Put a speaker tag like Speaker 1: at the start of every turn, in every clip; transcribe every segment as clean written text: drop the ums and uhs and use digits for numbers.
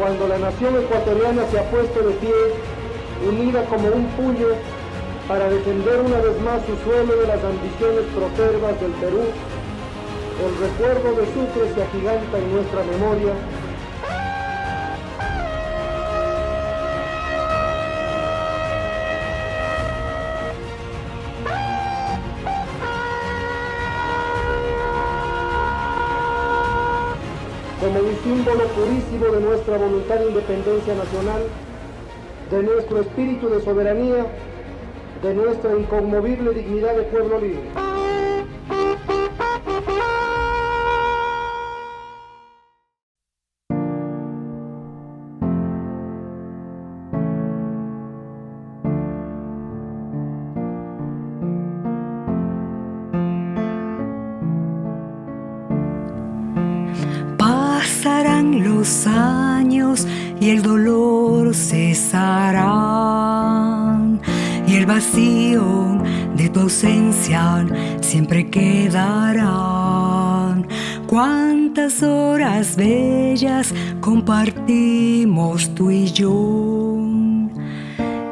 Speaker 1: cuando la nación ecuatoriana se ha puesto de pie, unida como un puño, para defender una vez más su suelo de las ambiciones protervas del Perú, el recuerdo de Sucre se agiganta en nuestra memoria. Como un símbolo purísimo de nuestra voluntad de independencia nacional, de nuestro espíritu de soberanía, de nuestra inconmovible dignidad de pueblo libre.
Speaker 2: Pasarán los años y el dolor cesará, y el vacío de tu ausencia siempre quedará. Cuántas horas bellas compartimos tú y yo,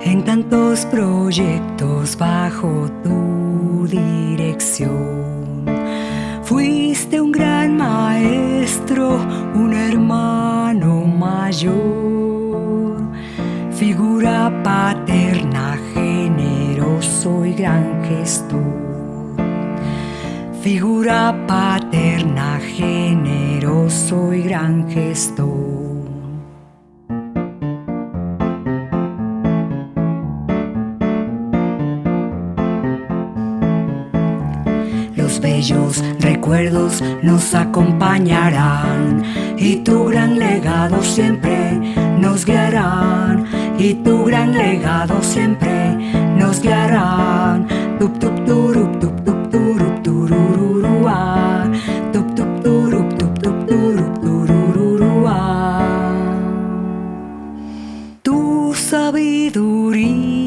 Speaker 2: en tantos proyectos bajo tu dirección. Fuiste un gran maestro, un hermano mayor, figura paterna, generoso y gran gestor. Figura paterna, generoso y gran gestor. Los bellos recuerdos nos acompañarán y tu gran legado siempre nos guiarán. Y tu gran legado siempre nos guiarán. Tup tup turup tup tup turup turururua. Tup tup turup tup tup turup turururua. Tu sabiduría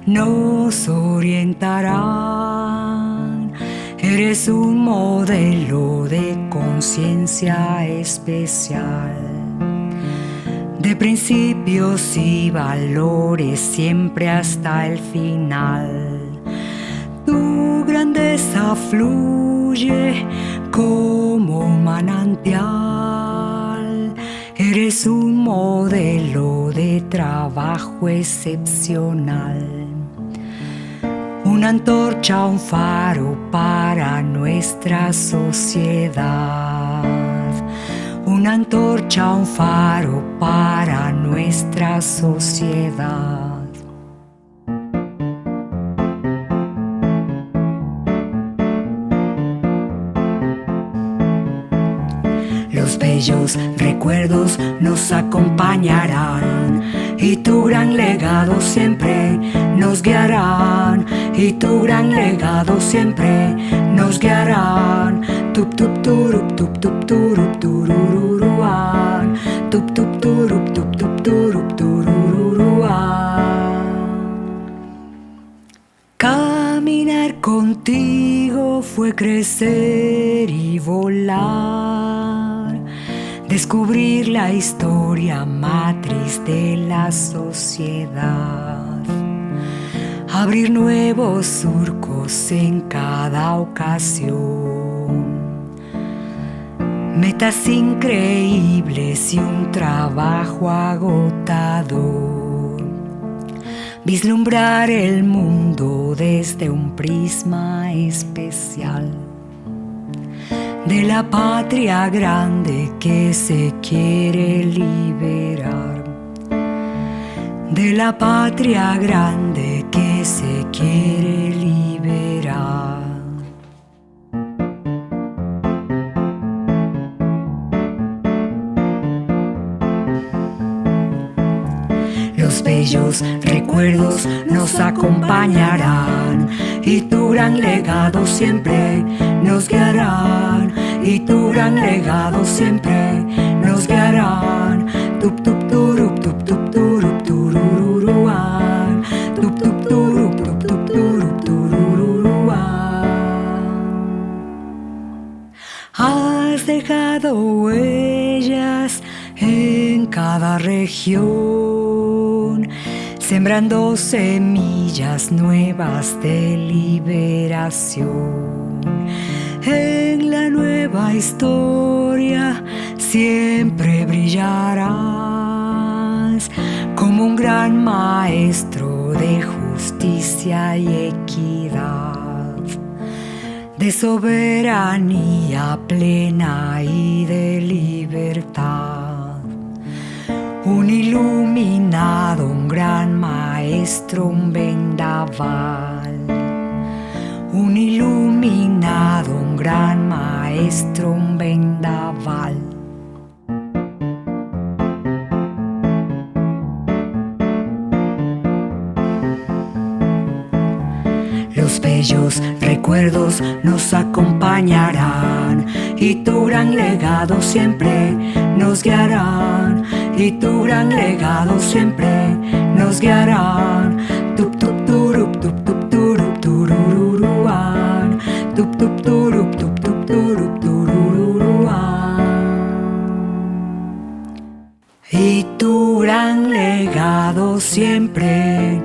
Speaker 2: nos orientará. Eres un modelo de conciencia especial, de principios y valores siempre hasta el final. Tu grandeza fluye como un manantial. Eres un modelo de trabajo excepcional. Una antorcha, un faro para nuestra sociedad. Una antorcha, un faro para nuestra sociedad. Los bellos recuerdos nos acompañarán y tu gran legado siempre nos guiarán. Y tu gran legado siempre nos guiarán. Tup tup turup tup tup turup turururuan. Tup tup turup tup tup turup turururuan. Caminar contigo fue crecer y volar, descubrir la historia matriz de la sociedad, abrir nuevos surcos en cada ocasión, metas increíbles y un trabajo agotador, vislumbrar el mundo desde un prisma especial, de la patria grande que se quiere liberar, de la patria grande que se quiere liberar. Los bellos recuerdos nos acompañarán y tu gran legado siempre nos guiarán. Y tu gran legado siempre nos guiarán. Tup tup turup tup tup turup turururuan. Tup tup turup tup tup turup turururuan. Has dejado huellas en cada región, sembrando semillas nuevas de liberación. En la nueva historia siempre brillarás como un gran maestro de justicia y equidad, de soberanía plena y de libertad. Un iluminado, un gran maestro, un vendaval. Un iluminado, un gran maestro, un vendaval. Los bellos recuerdos nos acompañarán y tu gran legado siempre nos guiarán. Y tu gran legado siempre nos guiarán. Tup tup turup tup tup turup turururuan. Tup tup turup tup tup turup turururuan. Y tu gran legado siempre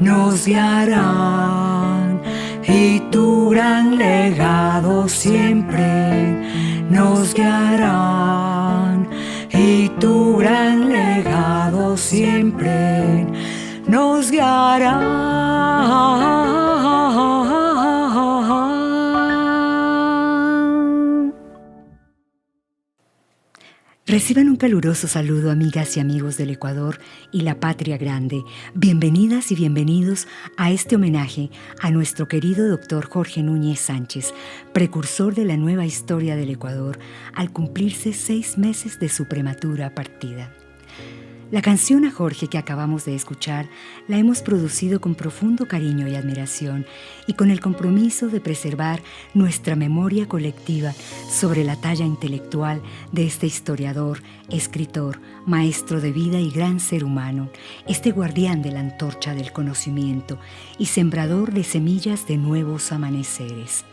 Speaker 2: nos guiarán. Y tu gran legado siempre nos guiarán. Y tu gran legado siempre nos guiará. Reciban un caluroso saludo, amigas y amigos del Ecuador y la Patria Grande. Bienvenidas y bienvenidos a este homenaje a nuestro querido doctor Jorge Núñez Sánchez, precursor de la nueva historia del Ecuador, al cumplirse 6 meses de su prematura partida. La canción a Jorge que acabamos de escuchar la hemos producido con profundo cariño y admiración y con el compromiso de preservar nuestra memoria colectiva sobre la talla intelectual de este historiador, escritor, maestro de vida y gran ser humano, este guardián de la antorcha del conocimiento y sembrador de semillas de nuevos amaneceres.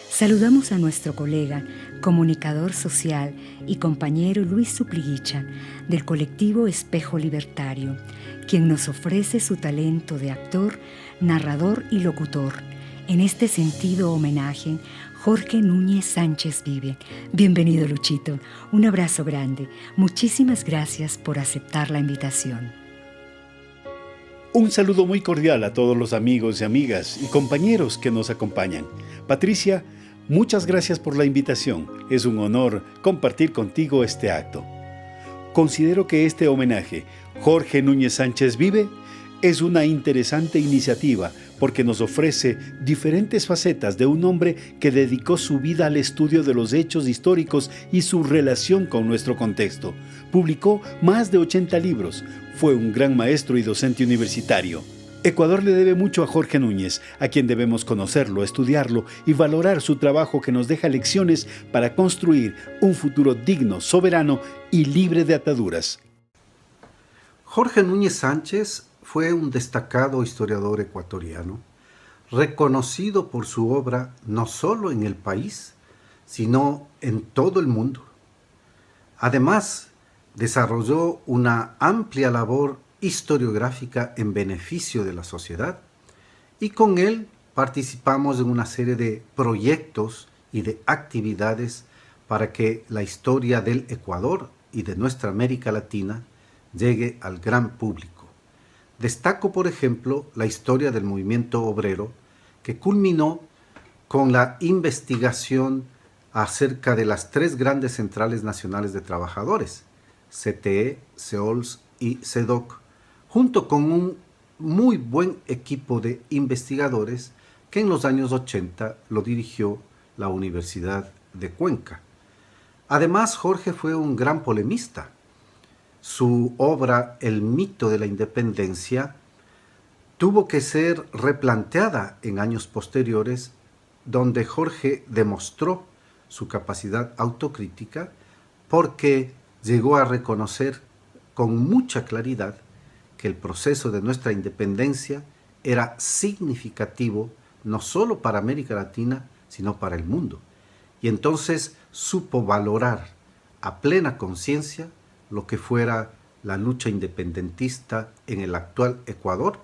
Speaker 2: Saludamos a nuestro colega, comunicador social y compañero Luis Supliguicha, del colectivo Espejo Libertario, quien nos ofrece su talento de actor, narrador y locutor. En este sentido homenaje, Jorge Núñez Sánchez vive. Bienvenido, Luchito. Un abrazo grande. Muchísimas gracias por aceptar la invitación.
Speaker 3: Un saludo muy cordial a todos los amigos y amigas y compañeros que nos acompañan. Patricia, muchas gracias por la invitación. Es un honor compartir contigo este acto. Considero que este homenaje, Jorge Núñez Sánchez vive, es una interesante iniciativa porque nos ofrece diferentes facetas de un hombre que dedicó su vida al estudio de los hechos históricos y su relación con nuestro contexto. Publicó más de 80 libros. Fue un gran maestro y docente universitario. Ecuador le debe mucho a Jorge Núñez, a quien debemos conocerlo, estudiarlo y valorar su trabajo que nos deja lecciones para construir un futuro digno, soberano y libre de ataduras.
Speaker 4: Jorge Núñez Sánchez fue un destacado historiador ecuatoriano, reconocido por su obra no solo en el país, sino en todo el mundo. Además, desarrolló una amplia labor historiográfica en beneficio de la sociedad y con él participamos en una serie de proyectos y de actividades para que la historia del Ecuador y de nuestra América Latina llegue al gran público. Destaco, por ejemplo, la historia del movimiento obrero que culminó con la investigación acerca de las 3 grandes centrales nacionales de trabajadores, CTE, CEOLS y CEDOC, junto con un muy buen equipo de investigadores que en los años 80 lo dirigió la Universidad de Cuenca. Además, Jorge fue un gran polemista. Su obra El mito de la independencia tuvo que ser replanteada en años posteriores, donde Jorge demostró su capacidad autocrítica porque llegó a reconocer con mucha claridad que el proceso de nuestra independencia era significativo no solo para América Latina, sino para el mundo. Y entonces supo valorar a plena conciencia lo que fuera la lucha independentista en el actual Ecuador?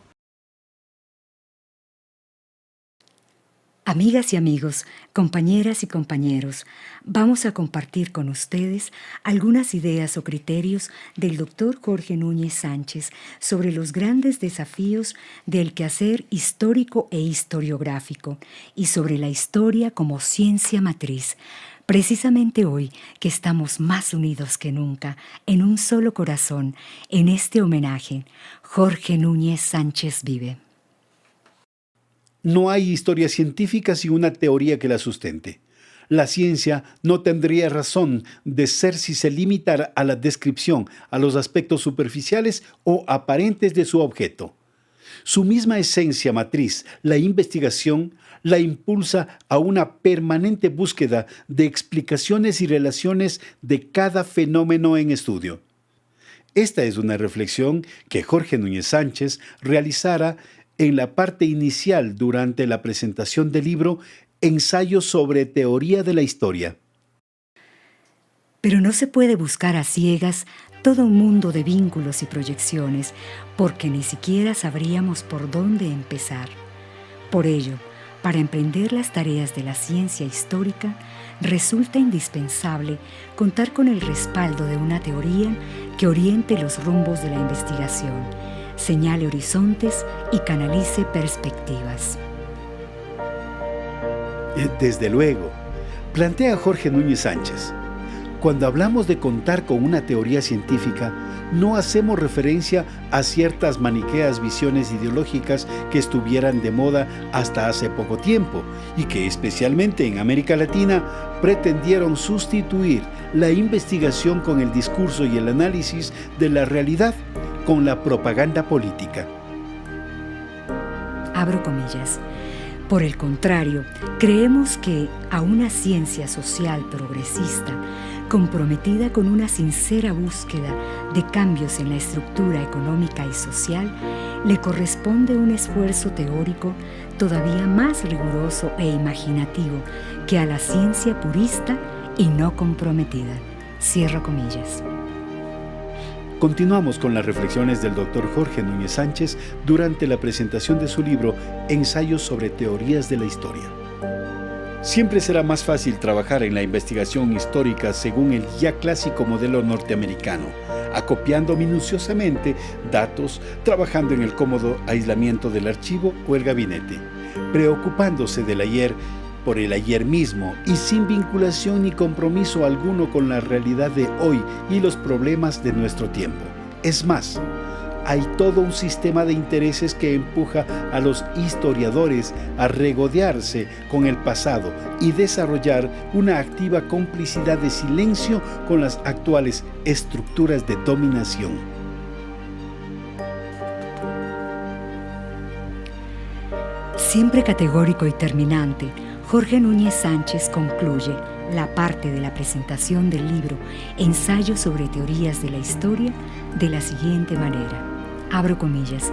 Speaker 2: Amigas y amigos, compañeras y compañeros, vamos a compartir con ustedes algunas ideas o criterios del doctor Jorge Núñez Sánchez sobre los grandes desafíos del quehacer histórico e historiográfico y sobre la historia como ciencia matriz. Precisamente hoy que estamos más unidos que nunca, en un solo corazón, en este homenaje, Jorge Núñez Sánchez vive.
Speaker 3: No hay historia científica sin una teoría que la sustente. La ciencia no tendría razón de ser si se limitara a la descripción, a los aspectos superficiales o aparentes de su objeto. Su misma esencia matriz, la investigación, la impulsa a una permanente búsqueda de explicaciones y relaciones de cada fenómeno en estudio. Esta es una reflexión que Jorge Núñez Sánchez realizara en la parte inicial durante la presentación del libro Ensayos sobre Teoría de la Historia.
Speaker 2: Pero no se puede buscar a ciegas todo un mundo de vínculos y proyecciones, porque ni siquiera sabríamos por dónde empezar. Por ello, para emprender las tareas de la ciencia histórica, resulta indispensable contar con el respaldo de una teoría que oriente los rumbos de la investigación, señale horizontes y canalice perspectivas.
Speaker 3: Desde luego, plantea Jorge Núñez Sánchez, cuando hablamos de contar con una teoría científica, no hacemos referencia a ciertas maniqueas visiones ideológicas que estuvieran de moda hasta hace poco tiempo y que especialmente en América Latina pretendieron sustituir la investigación con el discurso y el análisis de la realidad con la propaganda política.
Speaker 2: Abro comillas. Por el contrario, creemos que a una ciencia social progresista, comprometida con una sincera búsqueda de cambios en la estructura económica y social, le corresponde un esfuerzo teórico todavía más riguroso e imaginativo que a la ciencia purista y no comprometida. Cierro comillas.
Speaker 3: Continuamos con las reflexiones del Dr. Jorge Núñez Sánchez durante la presentación de su libro Ensayos sobre Teorías de la Historia. Siempre será más fácil trabajar en la investigación histórica según el ya clásico modelo norteamericano, acopiando minuciosamente datos, trabajando en el cómodo aislamiento del archivo o el gabinete, preocupándose del ayer por el ayer mismo y sin vinculación ni compromiso alguno con la realidad de hoy y los problemas de nuestro tiempo. Es más, hay todo un sistema de intereses que empuja a los historiadores a regodearse con el pasado y desarrollar una activa complicidad de silencio con las actuales estructuras de dominación.
Speaker 2: Siempre categórico y terminante, Jorge Núñez Sánchez concluye la parte de la presentación del libro Ensayos sobre Teorías de la Historia de la siguiente manera. Abro comillas.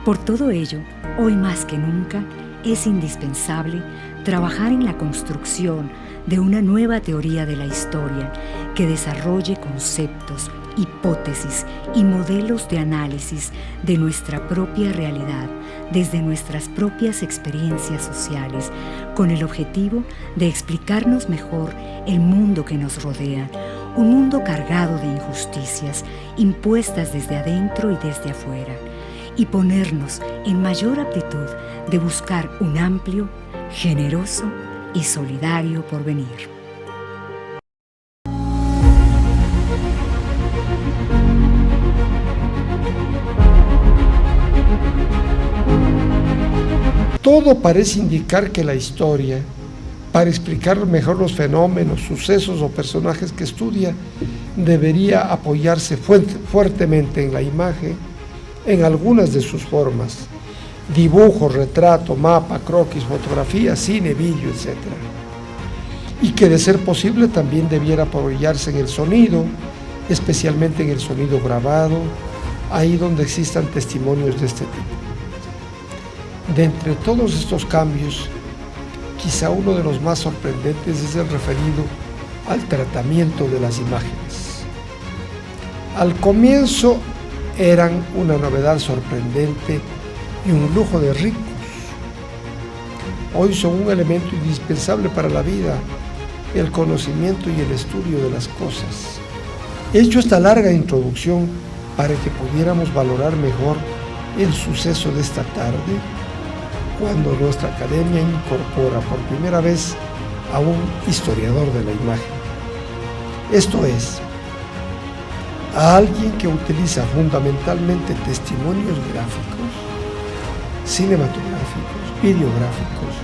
Speaker 2: Por todo ello, hoy más que nunca, es indispensable trabajar en la construcción de una nueva teoría de la historia que desarrolle conceptos, hipótesis y modelos de análisis de nuestra propia realidad desde nuestras propias experiencias sociales, con el objetivo de explicarnos mejor el mundo que nos rodea, un mundo cargado de injusticias impuestas desde adentro y desde afuera, y ponernos en mayor aptitud de buscar un amplio, generoso y solidario porvenir.
Speaker 5: Todo parece indicar que la historia, para explicar mejor los fenómenos, sucesos o personajes que estudia, debería apoyarse fuertemente en la imagen, en algunas de sus formas: dibujo, retrato, mapa, croquis, fotografía, cine, vídeo, etc. Y que de ser posible también debiera apoyarse en el sonido, especialmente en el sonido grabado, ahí donde existan testimonios de este tipo. De entre todos estos cambios, quizá uno de los más sorprendentes es el referido al tratamiento de las imágenes. Al comienzo eran una novedad sorprendente y un lujo de ricos. Hoy son un elemento indispensable para la vida, el conocimiento y el estudio de las cosas. He hecho esta larga introducción para que pudiéramos valorar mejor el suceso de esta tarde, cuando nuestra academia incorpora por primera vez a un historiador de la imagen. Esto es, a alguien que utiliza fundamentalmente testimonios gráficos, cinematográficos, videográficos,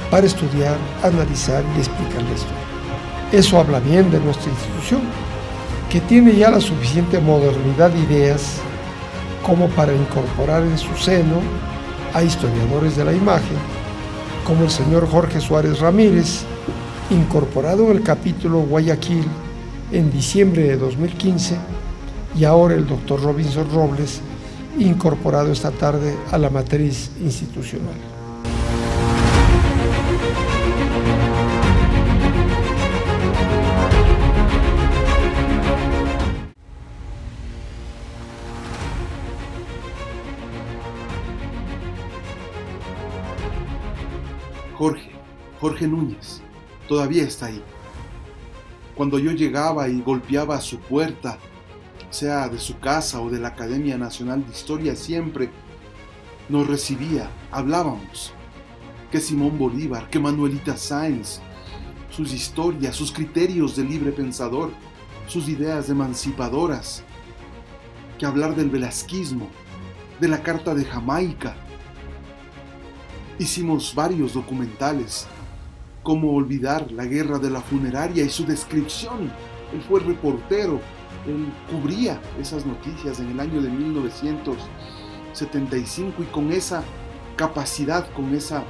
Speaker 5: para estudiar, analizar y explicar la historia. Eso habla bien de nuestra institución, que tiene ya la suficiente modernidad de ideas como para incorporar en su seno a historiadores de la imagen, como el señor Jorge Suárez Ramírez, incorporado en el capítulo Guayaquil en diciembre de 2015, y ahora el doctor Robinson Robles, incorporado esta tarde a la matriz institucional.
Speaker 6: Jorge Núñez, todavía está ahí. Cuando yo llegaba y golpeaba a su puerta, sea de su casa o de la Academia Nacional de Historia, siempre nos recibía, hablábamos. Que Simón Bolívar, que Manuelita Sáenz, sus historias, sus criterios de libre pensador, sus ideas emancipadoras, que hablar del velasquismo, de la Carta de Jamaica. Hicimos varios documentales, cómo olvidar la guerra de la funeraria y su descripción. Él fue reportero, él cubría esas noticias en el año de 1975 y con esa capacidad, con esa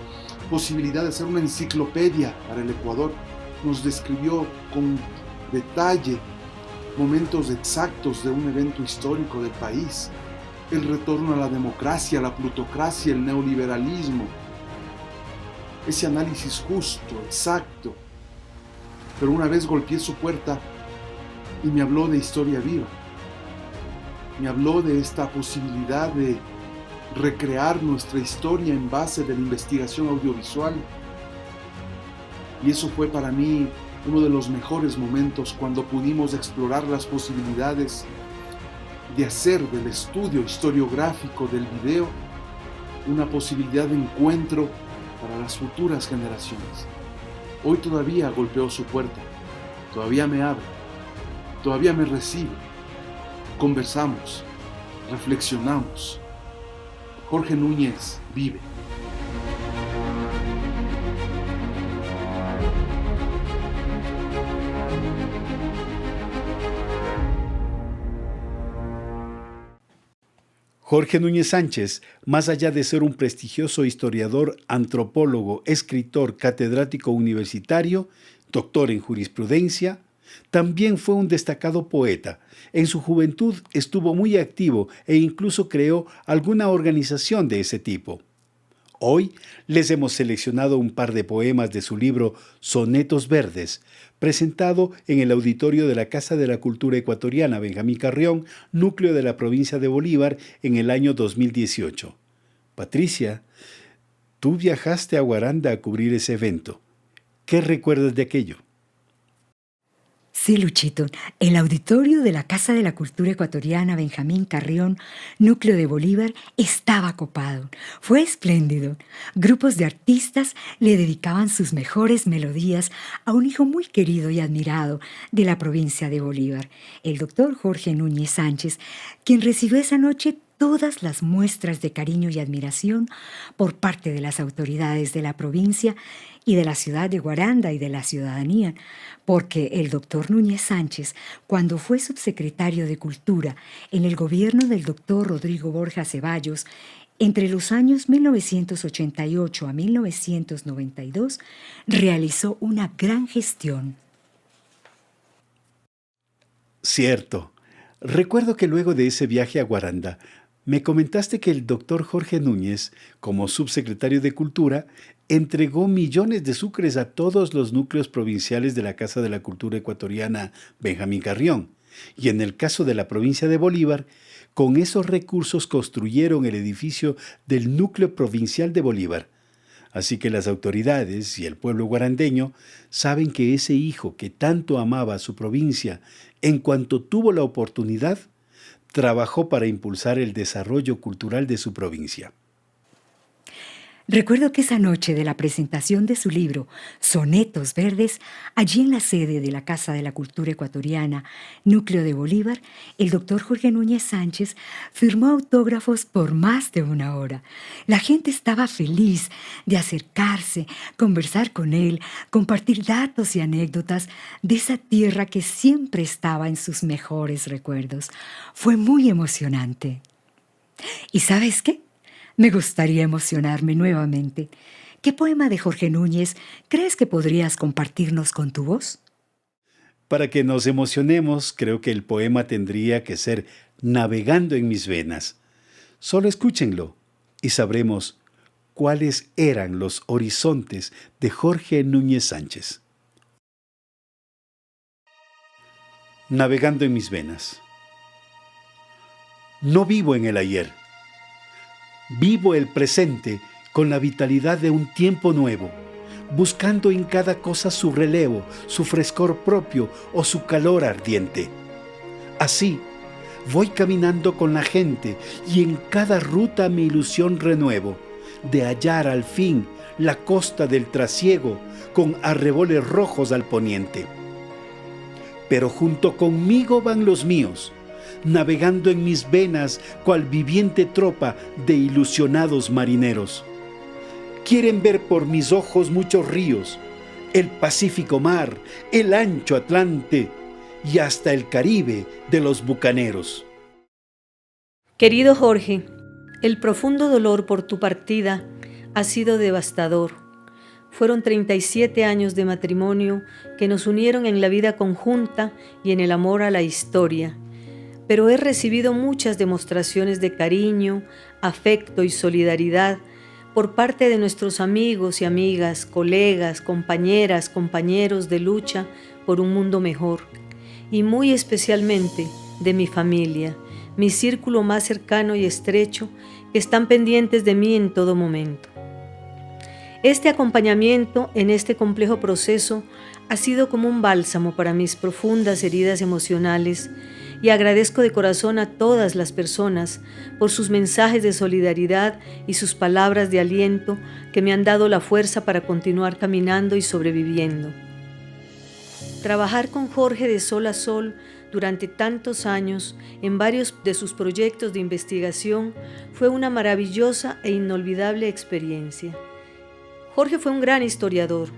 Speaker 6: posibilidad de ser una enciclopedia para el Ecuador, nos describió con detalle momentos exactos de un evento histórico del país, el retorno a la democracia, la plutocracia, el neoliberalismo, ese análisis justo, exacto. Pero una vez golpeé su puerta y me habló de historia viva, me habló de esta posibilidad de recrear nuestra historia en base de la investigación audiovisual, y eso fue para mí uno de los mejores momentos, cuando pudimos explorar las posibilidades de hacer del estudio historiográfico del video una posibilidad de encuentro para las futuras generaciones. Hoy todavía golpeo su puerta, todavía me abre, todavía me recibe, conversamos, reflexionamos. Jorge Núñez vive.
Speaker 3: Jorge Núñez Sánchez, más allá de ser un prestigioso historiador, antropólogo, escritor, catedrático universitario, doctor en jurisprudencia, también fue un destacado poeta. En su juventud estuvo muy activo e incluso creó alguna organización de ese tipo. Hoy les hemos seleccionado un par de poemas de su libro Sonetos Verdes, presentado en el auditorio de la Casa de la Cultura Ecuatoriana Benjamín Carrión, núcleo de la provincia de Bolívar, en el año 2018. Patricia, tú viajaste a Guaranda a cubrir ese evento. ¿Qué recuerdas de aquello?
Speaker 2: Sí, Luchito, el auditorio de la Casa de la Cultura Ecuatoriana Benjamín Carrión, núcleo de Bolívar, estaba copado. Fue espléndido. Grupos de artistas le dedicaban sus mejores melodías a un hijo muy querido y admirado de la provincia de Bolívar, el doctor Jorge Núñez Sánchez, quien recibió esa noche todas las muestras de cariño y admiración por parte de las autoridades de la provincia y de la ciudad de Guaranda y de la ciudadanía, porque el doctor Núñez Sánchez, cuando fue subsecretario de Cultura en el gobierno del doctor Rodrigo Borja Ceballos, entre los años 1988 a 1992, realizó una gran gestión.
Speaker 3: Cierto. Recuerdo que luego de ese viaje a Guaranda, me comentaste que el doctor Jorge Núñez, como subsecretario de Cultura, entregó millones de sucres a todos los núcleos provinciales de la Casa de la Cultura Ecuatoriana Benjamín Carrión, Y en el caso de la provincia de Bolívar, con esos recursos construyeron el edificio del núcleo provincial de Bolívar. Así que las autoridades y el pueblo guarandeño saben que ese hijo que tanto amaba a su provincia, en cuanto tuvo la oportunidad, trabajó para impulsar el desarrollo cultural de su provincia.
Speaker 2: Recuerdo que esa noche de la presentación de su libro Sonetos Verdes, allí en la sede de la Casa de la Cultura Ecuatoriana, Núcleo de Bolívar, el doctor Jorge Núñez Sánchez firmó autógrafos por más de una hora. La gente estaba feliz de acercarse, conversar con él, compartir datos y anécdotas de esa tierra que siempre estaba en sus mejores recuerdos. Fue muy emocionante. ¿Y sabes qué? Me gustaría emocionarme nuevamente. ¿Qué poema de Jorge Núñez crees que podrías compartirnos con tu voz?
Speaker 3: Para que nos emocionemos, creo que el poema tendría que ser Navegando en mis venas. Solo escúchenlo y sabremos cuáles eran los horizontes de Jorge Núñez Sánchez. Navegando en mis venas. No vivo en el ayer. Vivo el presente con la vitalidad de un tiempo nuevo, buscando en cada cosa su relevo, su frescor propio o su calor ardiente. Así, voy caminando con la gente y en cada ruta mi ilusión renuevo, de hallar al fin la costa del trasiego con arreboles rojos al poniente. Pero junto conmigo van los míos, navegando en mis venas cual viviente tropa de ilusionados marineros. Quieren ver por mis ojos muchos ríos, el Pacífico mar, el ancho Atlante y hasta el Caribe de los bucaneros.
Speaker 7: Querido Jorge, el profundo dolor por tu partida ha sido devastador. Fueron 37 años de matrimonio que nos unieron en la vida conjunta y en el amor a la historia. Pero he recibido muchas demostraciones de cariño, afecto y solidaridad por parte de nuestros amigos y amigas, colegas, compañeras, compañeros de lucha por un mundo mejor, y muy especialmente de mi familia, mi círculo más cercano y estrecho, que están pendientes de mí en todo momento. Este acompañamiento en este complejo proceso ha sido como un bálsamo para mis profundas heridas emocionales, y agradezco de corazón a todas las personas por sus mensajes de solidaridad y sus palabras de aliento que me han dado la fuerza para continuar caminando y sobreviviendo. Trabajar con Jorge de sol a sol durante tantos años en varios de sus proyectos de investigación fue una maravillosa e inolvidable experiencia. Jorge fue un gran historiador,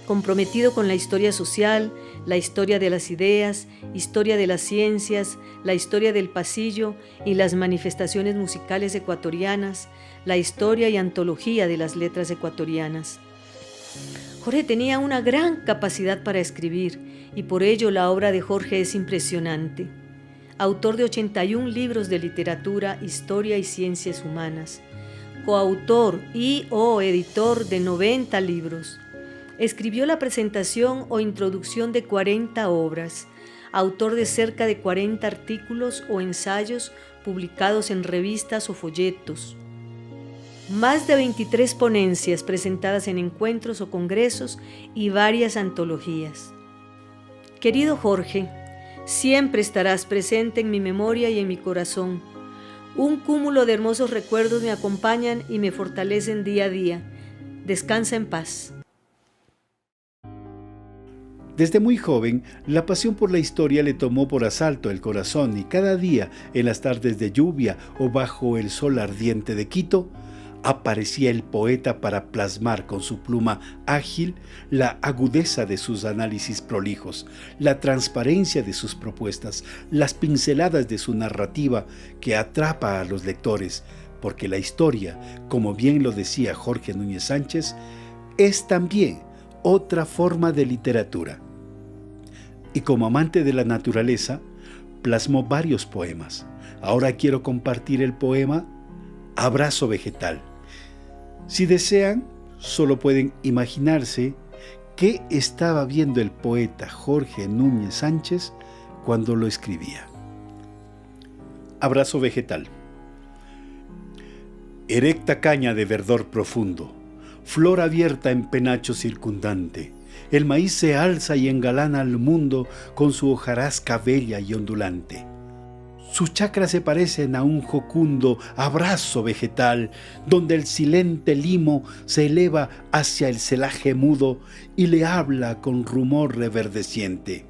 Speaker 7: comprometido con la historia social, la historia de las ideas, historia de las ciencias, la historia del pasillo y las manifestaciones musicales ecuatorianas, la historia y antología de las letras ecuatorianas. Jorge tenía una gran capacidad para escribir y por ello la obra de Jorge es impresionante. Autor de 81 libros de literatura, historia y ciencias humanas, coautor y/o editor de 90 libros. Escribió la presentación o introducción de 40 obras, autor de cerca de 40 artículos o ensayos publicados en revistas o folletos. Más de 23 ponencias presentadas en encuentros o congresos y varias antologías. Querido Jorge, siempre estarás presente en mi memoria y en mi corazón. Un cúmulo de hermosos recuerdos me acompañan y me fortalecen día a día. Descansa en paz.
Speaker 3: Desde muy joven, la pasión por la historia le tomó por asalto el corazón y cada día, en las tardes de lluvia o bajo el sol ardiente de Quito, aparecía el poeta para plasmar con su pluma ágil la agudeza de sus análisis prolijos, la transparencia de sus propuestas, las pinceladas de su narrativa que atrapa a los lectores, porque la historia, como bien lo decía Jorge Núñez Sánchez, es también otra forma de literatura. Y como amante de la naturaleza, plasmó varios poemas. Ahora quiero compartir el poema Abrazo Vegetal. Si desean, solo pueden imaginarse qué estaba viendo el poeta Jorge Núñez Sánchez cuando lo escribía. Abrazo vegetal. Erecta caña de verdor profundo, flor abierta en penacho circundante, el maíz se alza y engalana al mundo con su hojarasca bella y ondulante. Sus chacras se parecen a un jocundo abrazo vegetal, donde el silente limo se eleva hacia el celaje mudo y le habla con rumor reverdeciente.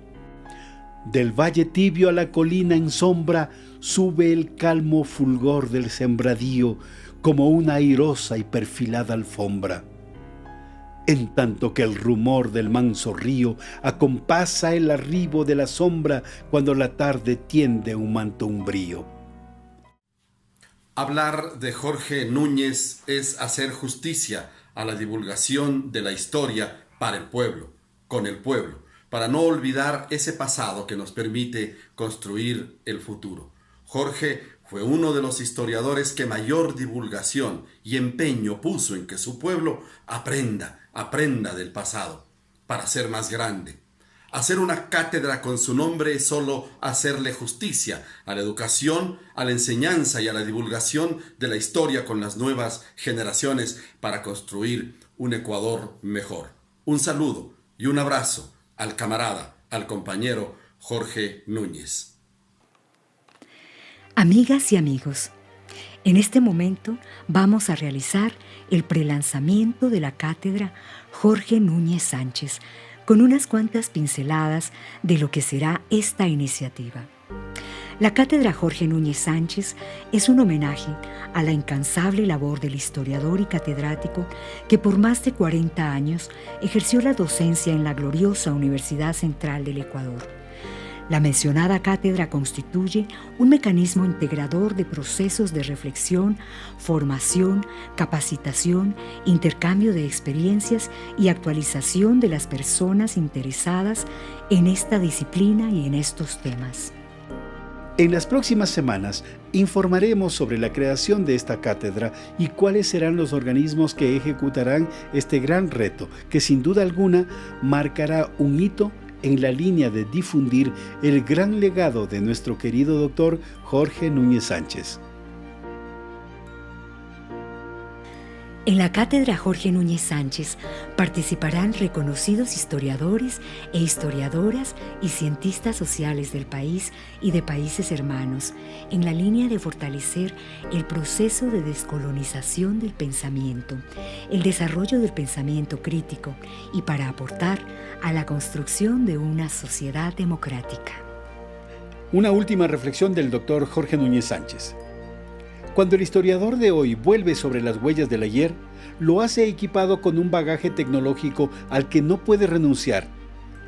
Speaker 3: Del valle tibio a la colina en sombra sube el calmo fulgor del sembradío como una airosa y perfilada alfombra. En tanto que el rumor del manso río acompasa el arribo de la sombra cuando la tarde tiende un manto umbrío.
Speaker 8: Hablar de Jorge Núñez es hacer justicia a la divulgación de la historia para el pueblo, con el pueblo, para no olvidar ese pasado que nos permite construir el futuro. Jorge fue uno de los historiadores que mayor divulgación y empeño puso en que su pueblo aprenda del pasado, para ser más grande. Hacer una cátedra con su nombre es solo hacerle justicia a la educación, a la enseñanza y a la divulgación de la historia con las nuevas generaciones para construir un Ecuador mejor. Un saludo y un abrazo al camarada, al compañero Jorge Núñez.
Speaker 2: Amigas y amigos, en este momento vamos a realizar el prelanzamiento de la cátedra Jorge Núñez Sánchez con unas cuantas pinceladas de lo que será esta iniciativa. La cátedra Jorge Núñez Sánchez es un homenaje a la incansable labor del historiador y catedrático que por más de 40 años ejerció la docencia en la gloriosa Universidad Central del Ecuador. La mencionada cátedra constituye un mecanismo integrador de procesos de reflexión, formación, capacitación, intercambio de experiencias y actualización de las personas interesadas en esta disciplina y en estos temas.
Speaker 3: En las próximas semanas informaremos sobre la creación de esta cátedra y cuáles serán los organismos que ejecutarán este gran reto que sin duda alguna marcará un hito en la línea de difundir el gran legado de nuestro querido doctor Jorge Núñez Sánchez.
Speaker 2: En la cátedra Jorge Núñez Sánchez participarán reconocidos historiadores e historiadoras y cientistas sociales del país y de países hermanos, en la línea de fortalecer el proceso de descolonización del pensamiento, el desarrollo del pensamiento crítico y para aportar a la construcción de una sociedad democrática.
Speaker 3: Una última reflexión del doctor Jorge Núñez Sánchez. Cuando el historiador de hoy vuelve sobre las huellas del ayer, lo hace equipado con un bagaje tecnológico al que no puede renunciar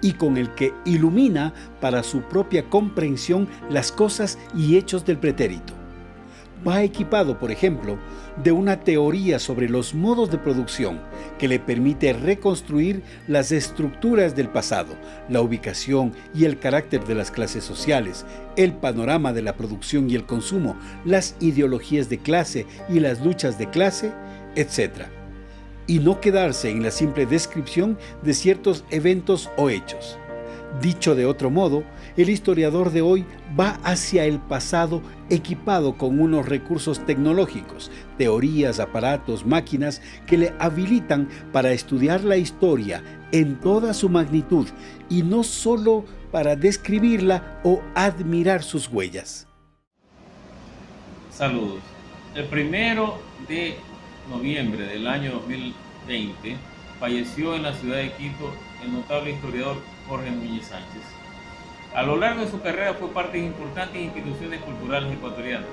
Speaker 3: y con el que ilumina para su propia comprensión las cosas y hechos del pretérito. Va equipado, por ejemplo, de una teoría sobre los modos de producción que le permite reconstruir las estructuras del pasado, la ubicación y el carácter de las clases sociales, el panorama de la producción y el consumo, las ideologías de clase y las luchas de clase, etc. Y no quedarse en la simple descripción de ciertos eventos o hechos. Dicho de otro modo, el historiador de hoy va hacia el pasado equipado con unos recursos tecnológicos, teorías, aparatos, máquinas que le habilitan para estudiar la historia en toda su magnitud y no solo para describirla o admirar sus huellas.
Speaker 9: Saludos. El 1 de noviembre del año 2020 falleció en la ciudad de Quito el notable historiador Jorge Núñez Sánchez. A lo largo de su carrera fue parte de importantes instituciones culturales ecuatorianas.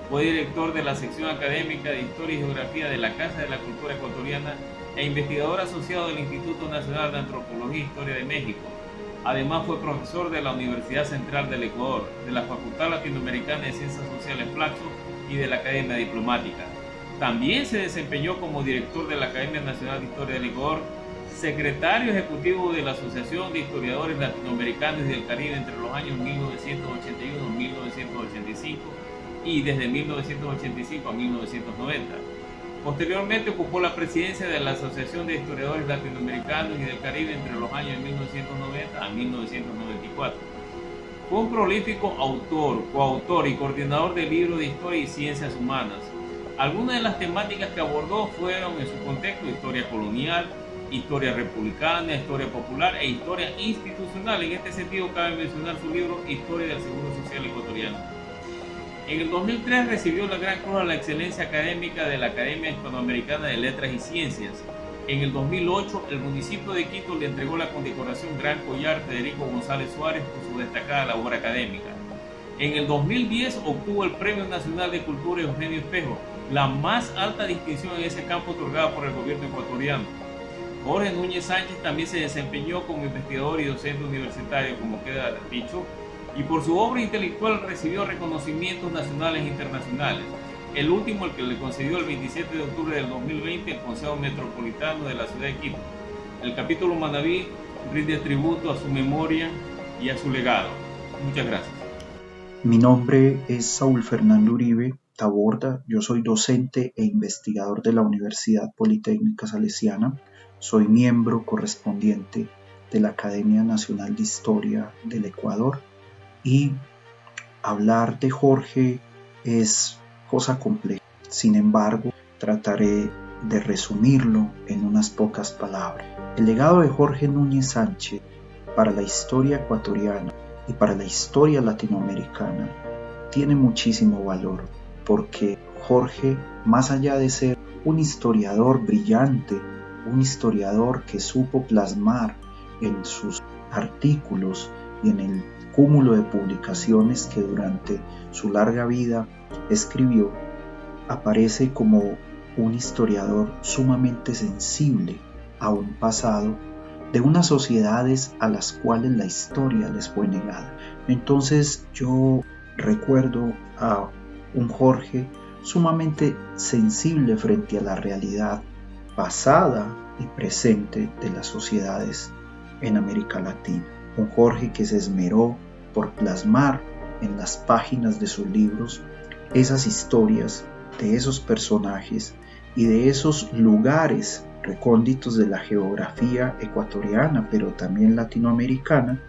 Speaker 9: Fue director de la sección académica de Historia y Geografía de la Casa de la Cultura Ecuatoriana e investigador asociado del Instituto Nacional de Antropología e Historia de México. Además fue profesor de la Universidad Central del Ecuador, de la Facultad Latinoamericana de Ciencias Sociales Flaxo y de la Academia Diplomática. También se desempeñó como director de la Academia Nacional de Historia del Ecuador, secretario ejecutivo de la Asociación de Historiadores Latinoamericanos y del Caribe entre los años 1981 y 1985 y desde 1985 a 1990. Posteriormente ocupó la presidencia de la Asociación de Historiadores Latinoamericanos y del Caribe entre los años 1990 a 1994. Fue un prolífico autor, coautor y coordinador de libros de historia y ciencias humanas. Algunas de las temáticas que abordó fueron en su contexto historia colonial, historia republicana, historia popular e historia institucional. En este sentido cabe mencionar su libro Historia del Seguro Social Ecuatoriano. En el 2003 recibió la Gran Cruz a la Excelencia Académica de la Academia Hispanoamericana de Letras y Ciencias. En el 2008 el municipio de Quito le entregó la condecoración Gran Collar Federico González Suárez por su destacada labor académica. En el 2010 obtuvo el Premio Nacional de Cultura Eugenio Espejo, la más alta distinción en ese campo otorgada por el gobierno ecuatoriano. Jorge Núñez Sánchez también se desempeñó como investigador y docente universitario, como queda dicho, y por su obra intelectual recibió reconocimientos nacionales e internacionales. El último, el que le concedió el 27 de octubre del 2020 el Consejo Metropolitano de la Ciudad de Quito. El capítulo Manaví rinde tributo a su memoria y a su legado. Muchas gracias.
Speaker 10: Mi nombre es Saúl Fernando Uribe Taborda, yo soy docente e investigador de la Universidad Politécnica Salesiana, soy miembro correspondiente de la Academia Nacional de Historia del Ecuador y hablar de Jorge es cosa compleja, sin embargo trataré de resumirlo en unas pocas palabras. El legado de Jorge Núñez Sánchez para la historia ecuatoriana y para la historia latinoamericana tiene muchísimo valor, porque Jorge, más allá de ser un historiador brillante, un historiador que supo plasmar en sus artículos y en el cúmulo de publicaciones que durante su larga vida escribió, aparece como un historiador sumamente sensible a un pasado de unas sociedades a las cuales la historia les fue negada. Entonces yo recuerdo a un Jorge sumamente sensible frente a la realidad pasada y presente de las sociedades en América Latina. Un Jorge que se esmeró por plasmar en las páginas de sus libros esas historias de esos personajes y de esos lugares recónditos de la geografía ecuatoriana, pero también latinoamericana,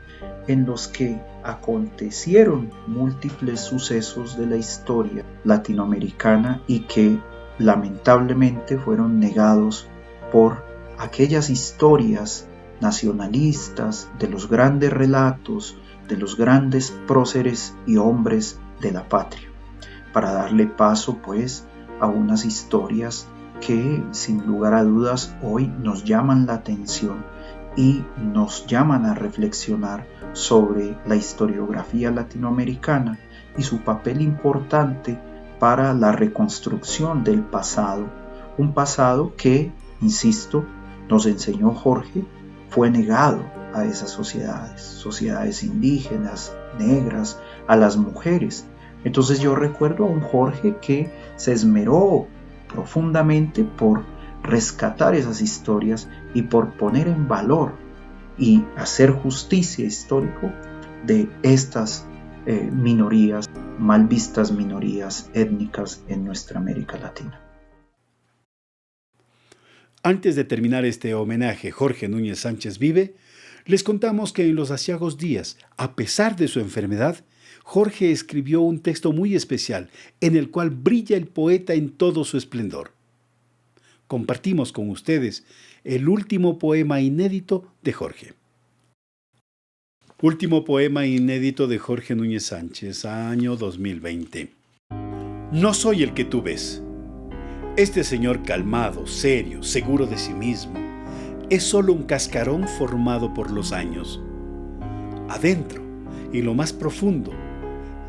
Speaker 10: en los que acontecieron múltiples sucesos de la historia latinoamericana y que lamentablemente fueron negados por aquellas historias nacionalistas de los grandes relatos, de los grandes próceres y hombres de la patria, para darle paso pues a unas historias que sin lugar a dudas hoy nos llaman la atención y nos llaman a reflexionar sobre la historiografía latinoamericana y su papel importante para la reconstrucción del pasado, un pasado que, insisto, nos enseñó Jorge, fue negado a esas sociedades indígenas, negras, a las mujeres. Entonces yo recuerdo a un Jorge que se esmeró profundamente por rescatar esas historias y por poner en valor y hacer justicia histórica de estas minorías, mal vistas minorías étnicas en nuestra América Latina.
Speaker 3: Antes de terminar este homenaje Jorge Núñez Sánchez Vive, les contamos que en los aciagos días, a pesar de su enfermedad, Jorge escribió un texto muy especial en el cual brilla el poeta en todo su esplendor. Compartimos con ustedes el último poema inédito de Jorge. Último poema inédito de Jorge Núñez Sánchez, año 2020. No soy el que tú ves. Este señor calmado, serio, seguro de sí mismo, es solo un cascarón formado por los años. Adentro, y lo más profundo,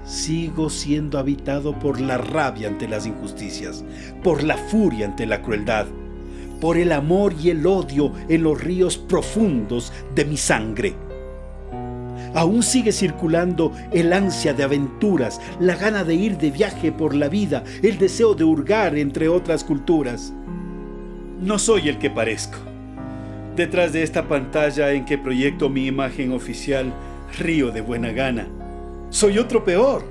Speaker 3: sigo siendo habitado por la rabia ante las injusticias, por la furia ante la crueldad, por el amor y el odio en los ríos profundos de mi sangre. Aún sigue circulando el ansia de aventuras, la gana de ir de viaje por la vida, el deseo de hurgar entre otras culturas. No soy el que parezco. Detrás de esta pantalla en que proyecto mi imagen oficial, río de buena gana. Soy otro peor,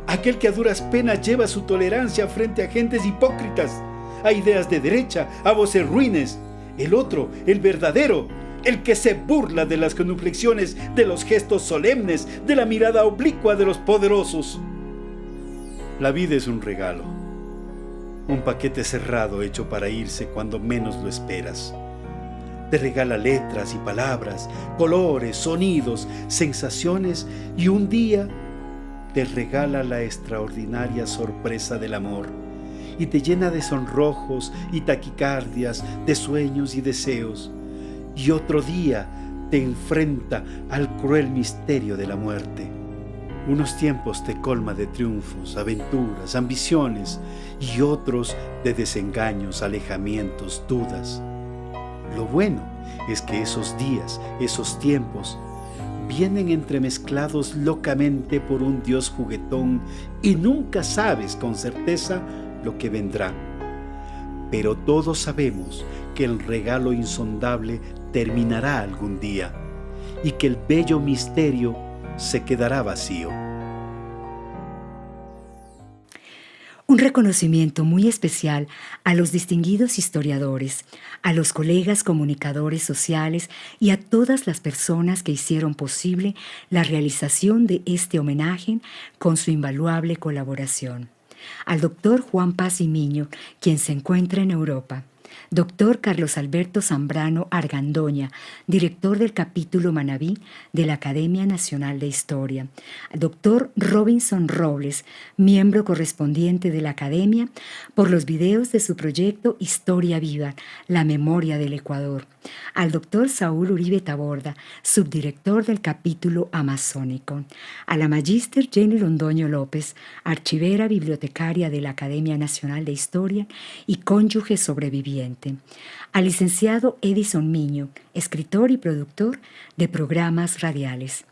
Speaker 3: aquel que a duras penas lleva su tolerancia frente a gentes hipócritas, a ideas de derecha, a voces ruines. El otro, el verdadero, el que se burla de las genuflexiones, de los gestos solemnes, de la mirada oblicua de los poderosos. La vida es un regalo, un paquete cerrado hecho para irse cuando menos lo esperas. Te regala letras y palabras, colores, sonidos, sensaciones, y un día te regala la extraordinaria sorpresa del amor y te llena de sonrojos y taquicardias, de sueños y deseos. Y otro día te enfrenta al cruel misterio de la muerte. Unos tiempos te colma de triunfos, aventuras, ambiciones, y otros de desengaños, alejamientos, dudas. Lo bueno es que esos días, esos tiempos, vienen entremezclados locamente por un Dios juguetón y nunca sabes con certeza lo que vendrá. Pero todos sabemos que el regalo insondable terminará algún día y que el bello misterio se quedará vacío.
Speaker 2: Un reconocimiento muy especial a los distinguidos historiadores, a los colegas comunicadores sociales y a todas las personas que hicieron posible la realización de este homenaje con su invaluable colaboración. Al doctor Juan Paz y Miño, quien se encuentra en Europa. Doctor Carlos Alberto Zambrano Argandoña, director del capítulo Manabí de la Academia Nacional de Historia. Doctor Robinson Robles, miembro correspondiente de la Academia, por los videos de su proyecto Historia Viva, la memoria del Ecuador. Al doctor Saúl Uribe Taborda, subdirector del capítulo amazónico. A la magíster Jenny Londoño López, archivera bibliotecaria de la Academia Nacional de Historia y cónyuge sobreviviente. Al licenciado Edison Miño, escritor y productor de programas radiales.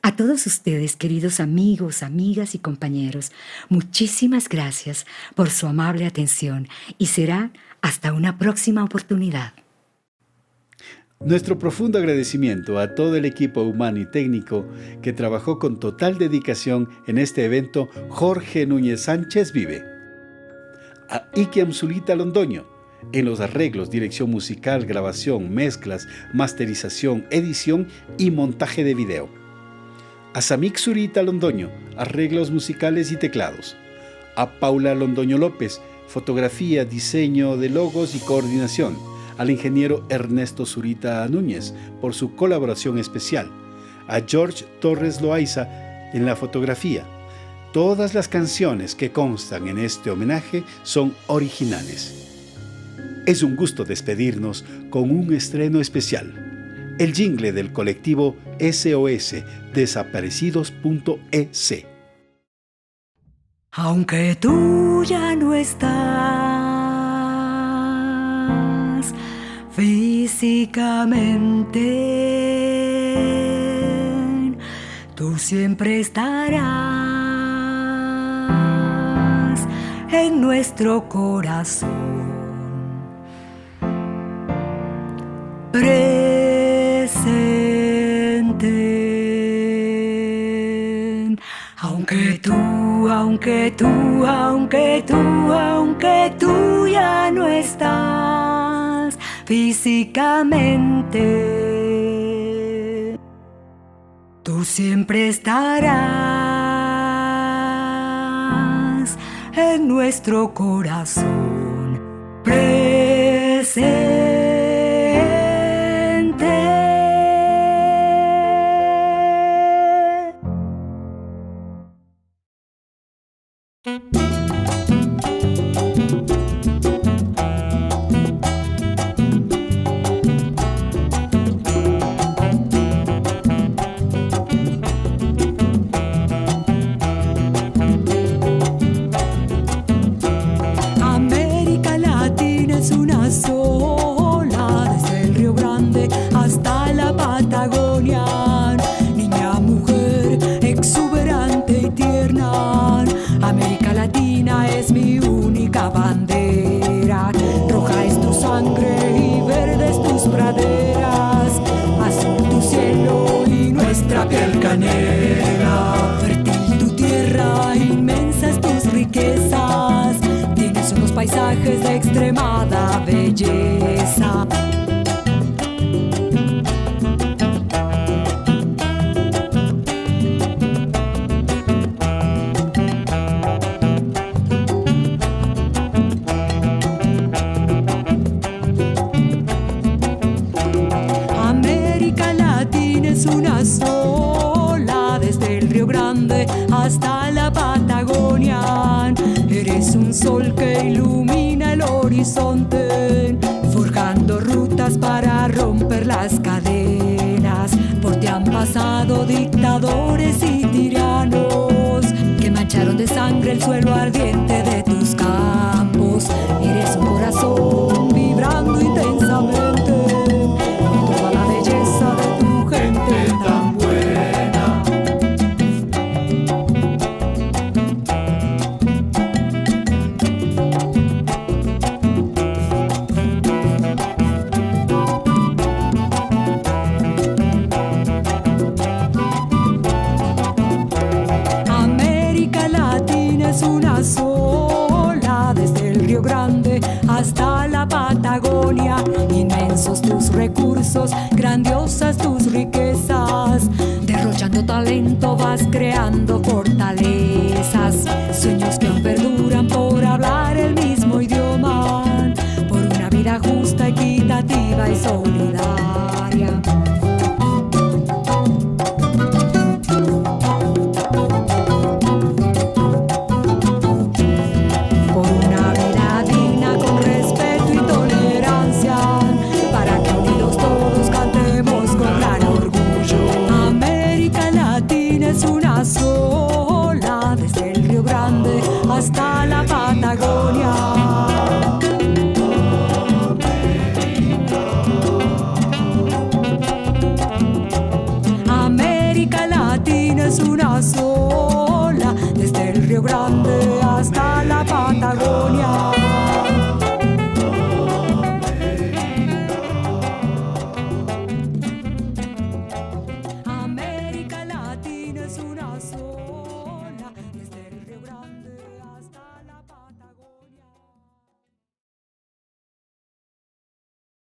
Speaker 2: A todos ustedes, queridos amigos, amigas y compañeros, muchísimas gracias por su amable atención y será hasta una próxima oportunidad.
Speaker 3: Nuestro profundo agradecimiento a todo el equipo humano y técnico que trabajó con total dedicación en este evento Jorge Núñez Sánchez Vive. A Ikiam Zulita Londoño, en los arreglos, dirección musical, grabación, mezclas, masterización, edición y montaje de video. A Samik Zurita Londoño, arreglos musicales y teclados. A Paula Londoño López, fotografía, diseño de logos y coordinación. Al ingeniero Ernesto Zurita Núñez por su colaboración especial. A George Torres Loaiza en la fotografía. Todas las canciones que constan en este homenaje son originales. Es un gusto despedirnos con un estreno especial. El jingle del colectivo SOS Desaparecidos.es.
Speaker 2: Aunque tú ya no estás físicamente, tú siempre estarás en nuestro corazón. Presente. Aunque tú ya no estás físicamente, tú siempre estarás en nuestro corazón. Presente.
Speaker 11: América Latina es una sola, desde el Río Grande hasta la Patagonia. Niña, mujer, exuberante y tierna. América Latina sol que ilumina el horizonte, forjando rutas para romper las cadenas. Por ti han pasado dictadores y tiranos que mancharon de sangre el suelo ardiente de tus campos. Eres un corazón vibrando intensamente con toda la belleza de tu gente tan buena. América Latina es una sola, desde el Río Grande hasta la Patagonia. Inmensos tus recursos, grandiosas tus riquezas. Derrochando talento vas creando fortalezas. Sueños que aún perduran por hablar el mismo idioma, por una vida justa, equitativa y solidaria. Por una vida digna con respeto y tolerancia, para que unidos todos cantemos con gran orgullo. América Latina es una sola, desde el Río Grande hasta la Patagonia. América Latina es una sola, desde el Río Grande hasta la Patagonia. América Latina es una sola.